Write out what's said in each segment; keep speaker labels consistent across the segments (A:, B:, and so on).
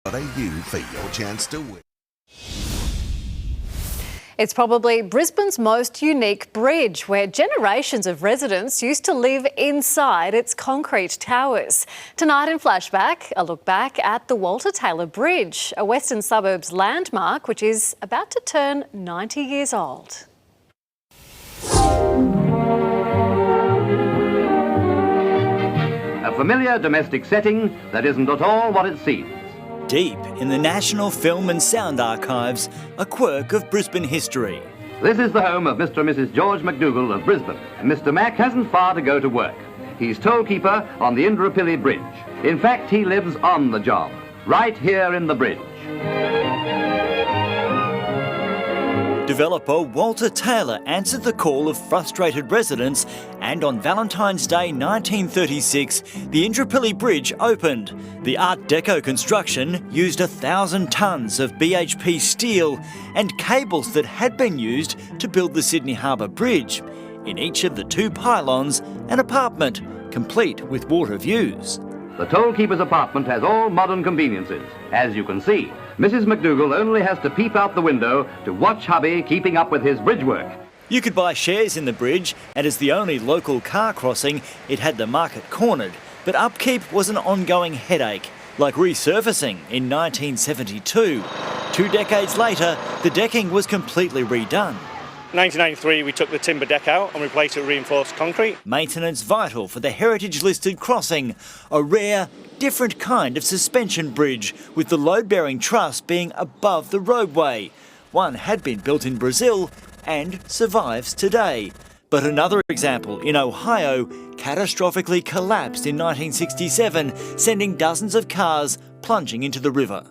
A: for your chance to win.
B: It's probably Brisbane's most unique bridge, where generations of residents used to live inside its concrete towers. Tonight in Flashback, a look back at the Walter Taylor Bridge, a Western suburbs landmark which is about to turn 90 years old.
C: A familiar domestic setting that isn't at all what it seems.
D: Deep in the National Film and Sound Archives, a quirk of Brisbane history.
C: This is the home of Mr. and Mrs. George McDougall of Brisbane. And Mr. Mac hasn't far to go to work. He's tollkeeper on the Indooroopilly Bridge. In fact, he lives on the job, right here in the bridge.
D: Developer Walter Taylor answered the call of frustrated residents, and on Valentine's Day 1936, the Indooroopilly Bridge opened. The Art Deco construction used 1,000 tonnes of BHP steel and cables that had been used to build the Sydney Harbour Bridge. In each of the two pylons, an apartment, complete with water views.
C: The tollkeeper's apartment has all modern conveniences. As you can see, Mrs. McDougall only has to peep out the window to watch hubby keeping up with his bridge work.
D: You could buy shares in the bridge, and as the only local car crossing, it had the market cornered. But upkeep was an ongoing headache, like resurfacing in 1972. 2 decades later, the decking was completely redone.
E: 1993, we took the timber deck out and replaced it with reinforced concrete.
D: Maintenance vital for the heritage-listed crossing, a rare, different kind of suspension bridge, with the load-bearing truss being above the roadway. One had been built in Brazil and survives today. But another example in Ohio catastrophically collapsed in 1967, sending dozens of cars plunging into the river.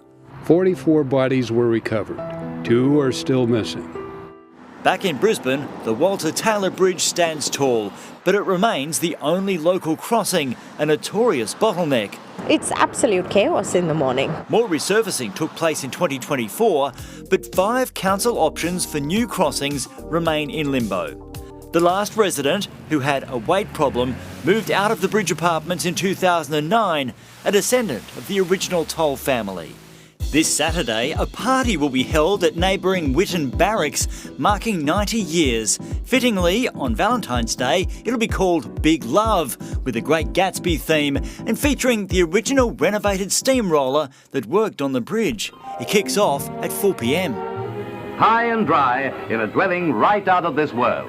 F: 44 bodies were recovered. 2 are still missing.
D: Back in Brisbane, the Walter Taylor Bridge stands tall, but it remains the only local crossing, a notorious bottleneck.
G: It's absolute chaos in the morning.
D: More resurfacing took place in 2024, but 5 council options for new crossings remain in limbo. The last resident, who had a weight problem, moved out of the bridge apartments in 2009, a descendant of the original Toll family. This Saturday, a party will be held at neighbouring Whitton Barracks, marking 90 years. Fittingly, on Valentine's Day, it'll be called Big Love, with a Great Gatsby theme and featuring the original renovated steamroller that worked on the bridge. It kicks off at 4 p.m.
C: High and dry in a dwelling right out of this world.